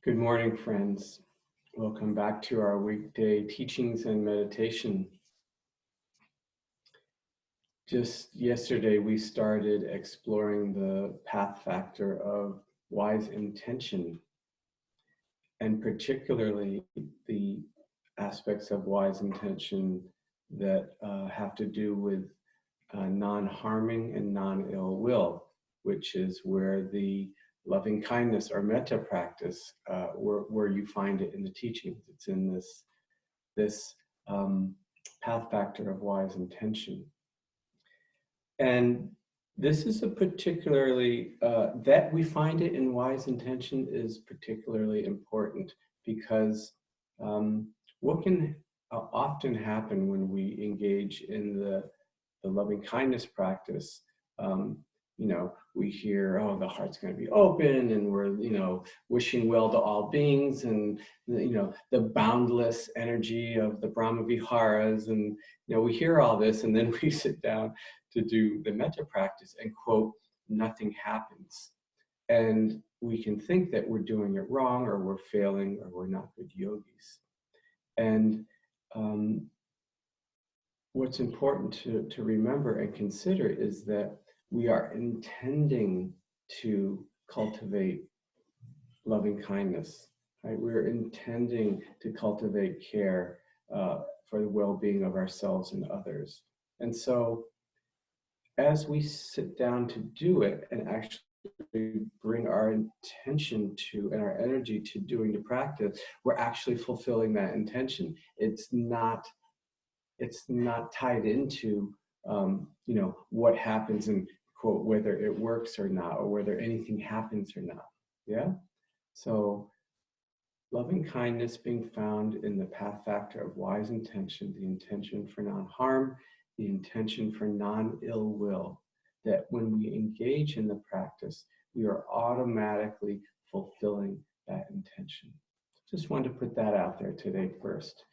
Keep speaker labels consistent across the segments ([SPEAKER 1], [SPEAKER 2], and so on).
[SPEAKER 1] Good morning, friends. Welcome back to our weekday teachings and meditation. Just yesterday, we started exploring the path factor of wise intention, and particularly the aspects of wise intention that have to do with non-harming and non-ill will, which is where the loving kindness or metta practice, where you find it in the teachings. It's in this path factor of wise intention. And this is a particularly, that we find it in wise intention is particularly important because what can often happen when we engage in the loving kindness practice, we hear, oh, the heart's going to be open and we're, wishing well to all beings and, the boundless energy of the Brahma Viharas. And, we hear all this and then we sit down to do the metta practice and quote, nothing happens. And we can think that we're doing it wrong or we're failing or we're not good yogis. And what's important to remember and consider is that we are intending to cultivate loving kindness, right? We're intending to cultivate care for the well-being of ourselves and others. And so as we sit down to do it and actually bring our intention to and our energy to doing the practice, we're actually fulfilling that intention. It's not tied into, what happens and quote, whether it works or not, or whether anything happens or not. Yeah. So loving kindness being found in the path factor of wise intention, the intention for non-harm, the intention for non-ill will, that when we engage in the practice, we are automatically fulfilling that intention. Just wanted to put that out there today first.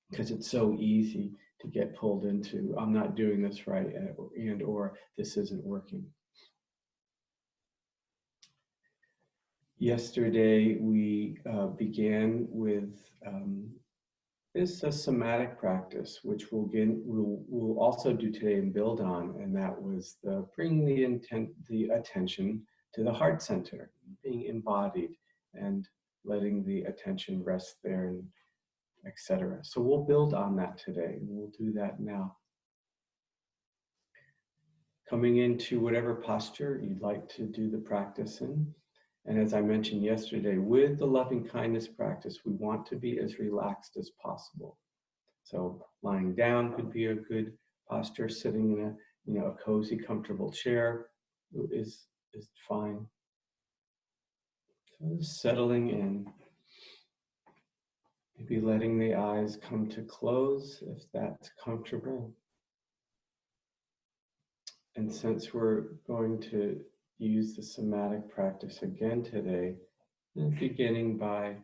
[SPEAKER 1] Because it's so easy to get pulled into, I'm not doing this right, and or this isn't working. Yesterday, we began with this somatic practice, which we'll also do today and build on, and that was bringing the attention to the heart center, being embodied, and letting the attention rest there, and etc. So we'll build on that today, and we'll do that now. Coming into whatever posture you'd like to do the practice in. And as I mentioned yesterday, with the loving kindness practice, we want to be as relaxed as possible. So lying down could be a good posture. Sitting in a cozy, comfortable chair is fine. So just settling in. Maybe letting the eyes come to close if that's comfortable. And since we're going to use the somatic practice again today, beginning by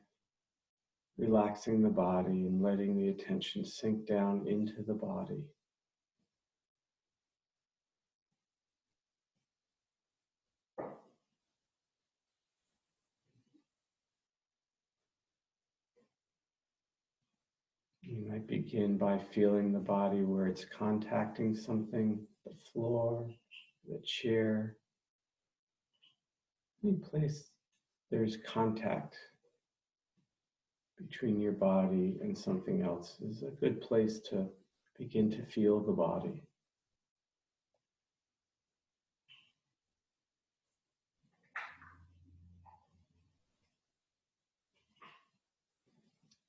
[SPEAKER 1] relaxing the body and letting the attention sink down into the body. You might begin by feeling the body where it's contacting something, the floor, the chair. Any place there's contact between your body and something else is a good place to begin to feel the body.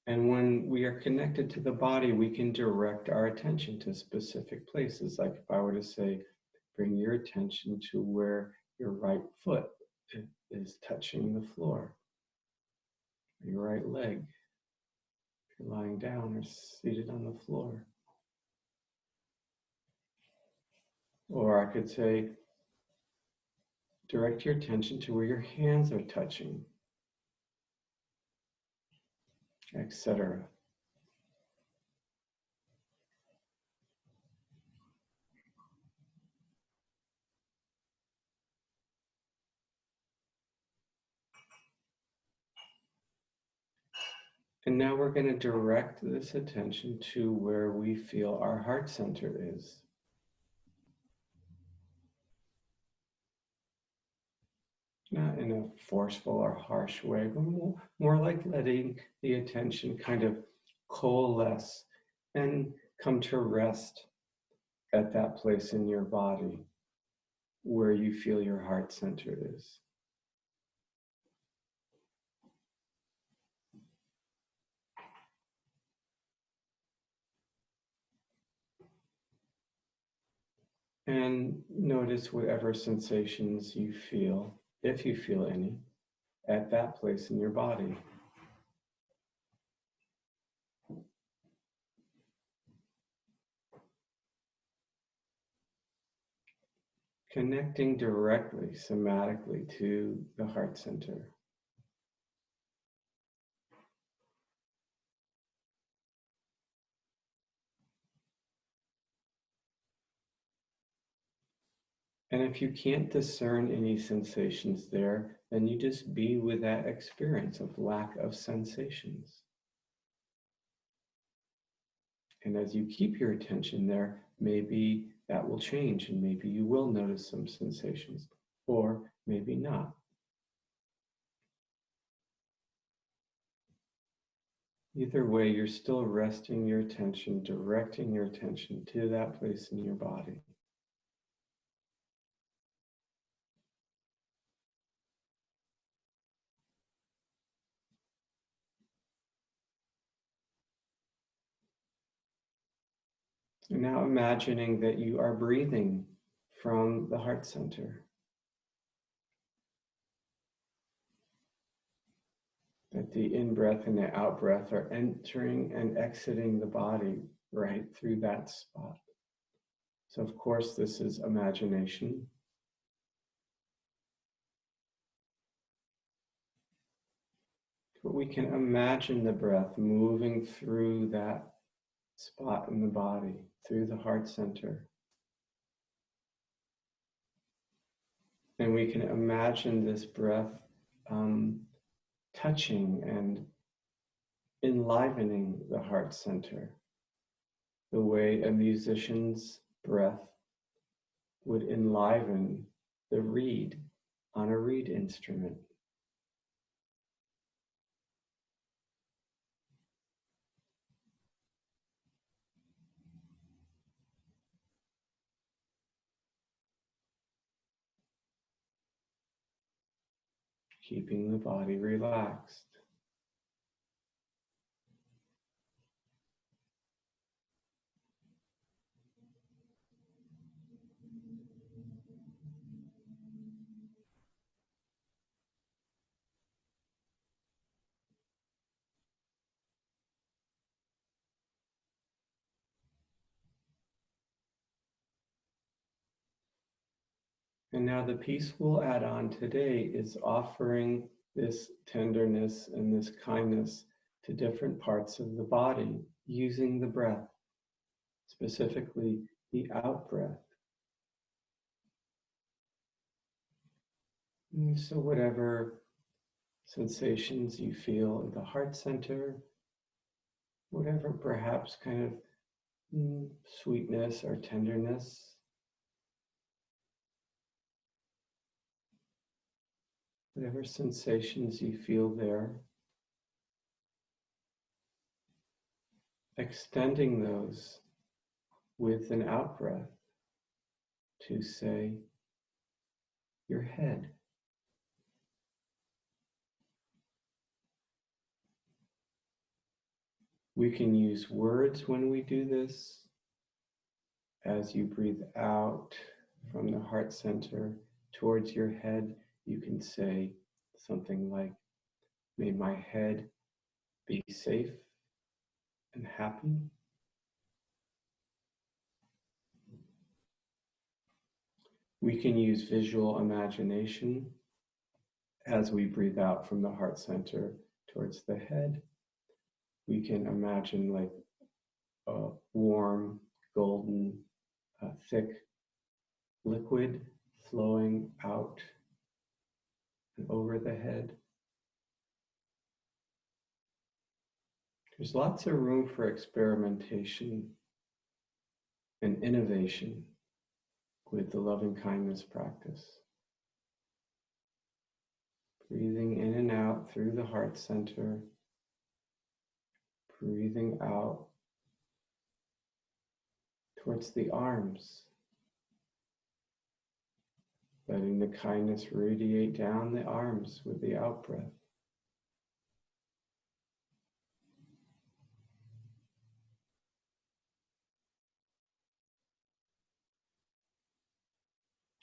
[SPEAKER 1] And when we are connected to the body, we can direct our attention to specific places. Like if I were to say, bring your attention to where your right foot is touching the floor, your right leg, if you're lying down or seated on the floor. Or I could say, direct your attention to where your hands are touching, etc. And now we're going to direct this attention to where we feel our heart center is. Not in a forceful or harsh way, but more like letting the attention kind of coalesce and come to rest at that place in your body where you feel your heart center is. And notice whatever sensations you feel, if you feel any, at that place in your body. Connecting directly, somatically, to the heart center. And if you can't discern any sensations there, then you just be with that experience of lack of sensations. And as you keep your attention there, maybe that will change and maybe you will notice some sensations, or maybe not. Either way, you're still resting your attention, directing your attention to that place in your body. And now imagining that you are breathing from the heart center. That the in-breath and the out-breath are entering and exiting the body right through that spot. So of course this is imagination. But we can imagine the breath moving through that spot in the body, through the heart center. And we can imagine this breath touching and enlivening the heart center, the way a musician's breath would enliven the reed on a reed instrument. Keeping the body relaxed. And now the piece we'll add on today is offering this tenderness and this kindness to different parts of the body using the breath, specifically the out breath. And so whatever sensations you feel at the heart center, whatever perhaps kind of sweetness or tenderness, whatever sensations you feel there, extending those with an out breath to say your head. We can use words when we do this. As you breathe out from the heart center towards your head, you can say something like, may my head be safe and happy. We can use visual imagination as we breathe out from the heart center towards the head. We can imagine like a warm, golden, thick liquid flowing out and over the head. There's lots of room for experimentation and innovation with the loving kindness practice. Breathing in and out through the heart center, breathing out towards the arms, letting the kindness radiate down the arms with the out-breath.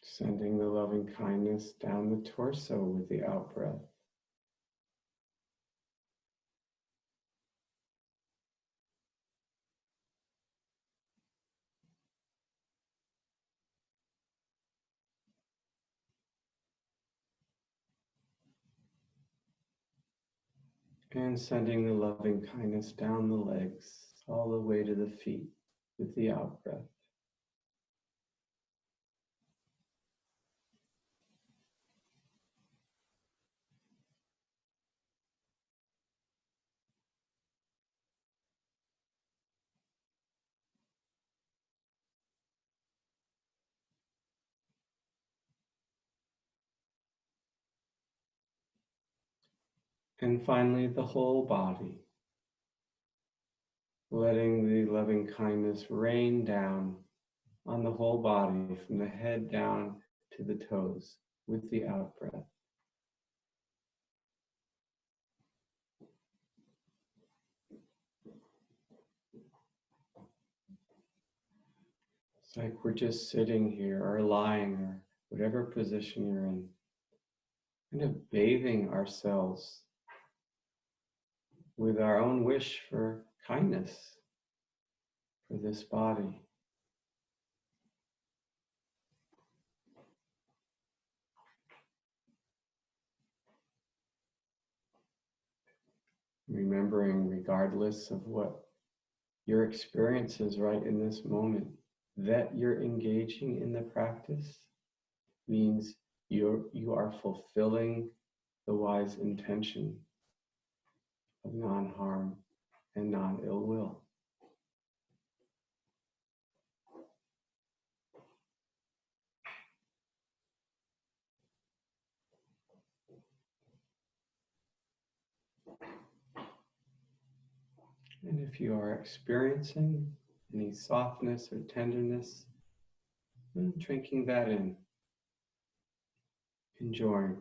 [SPEAKER 1] Sending the loving kindness down the torso with the out-breath. And sending the loving kindness down the legs, all the way to the feet with the out-breath. And finally, the whole body. Letting the loving kindness rain down on the whole body, from the head down to the toes, with the out-breath. It's like we're just sitting here or lying or whatever position you're in, kind of bathing ourselves with our own wish for kindness for this body. Remembering, regardless of what your experience is right in this moment, that you're engaging in the practice means you are fulfilling the wise intention of non-harm and non-ill will. And if you are experiencing any softness or tenderness, drinking that in, enjoying.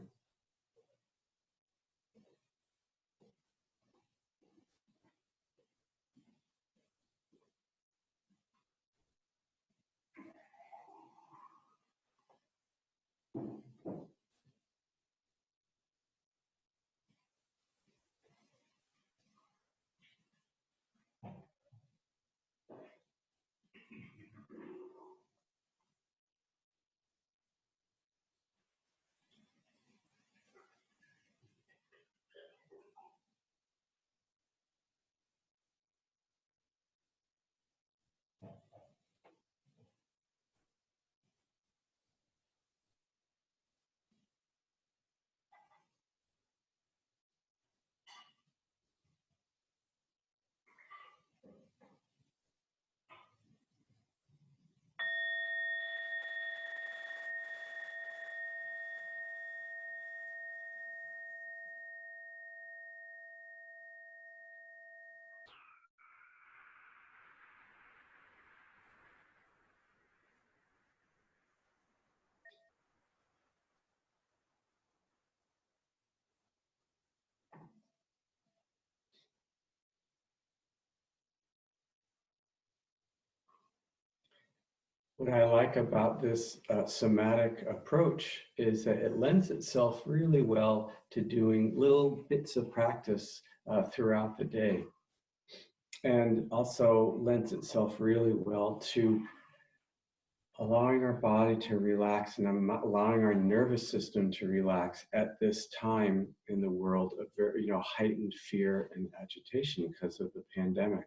[SPEAKER 1] What I like about this somatic approach is that it lends itself really well to doing little bits of practice throughout the day, and also lends itself really well to allowing our body to relax and allowing our nervous system to relax at this time in the world of very, heightened fear and agitation because of the pandemic.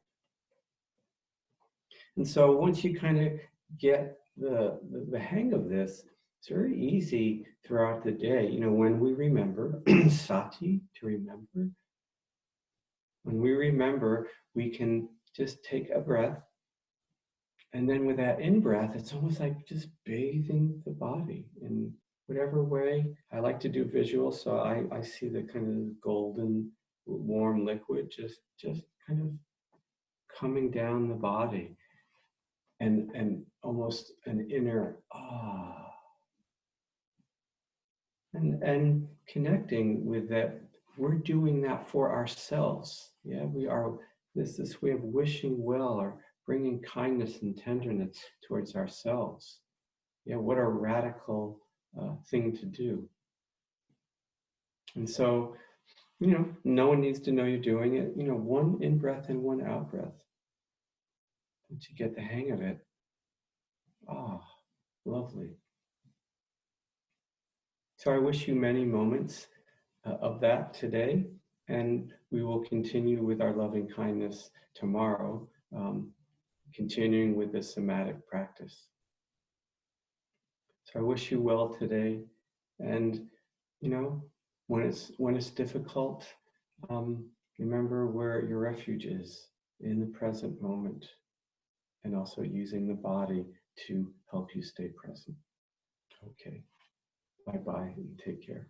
[SPEAKER 1] And so once you kind of get the hang of this, it's very easy throughout the day. When we remember sati, to remember, When we remember, we can just take a breath. And then with that in-breath, it's almost like just bathing the body in whatever way. I like to do visuals, so I see the kind of golden, warm liquid just kind of coming down the body, and almost an inner and connecting with that. We're doing that for ourselves. Yeah, we are this way of wishing well or bringing kindness and tenderness towards ourselves. Yeah, what a radical thing to do. And so, no one needs to know you're doing it. One in breath and one out breath. Once you get the hang of it, lovely. So I wish you many moments of that today, and we will continue with our loving kindness tomorrow, continuing with the somatic practice. So I wish you well today, and when it's difficult, remember where your refuge is in the present moment, and also using the body to help you stay present. Okay, bye-bye and take care.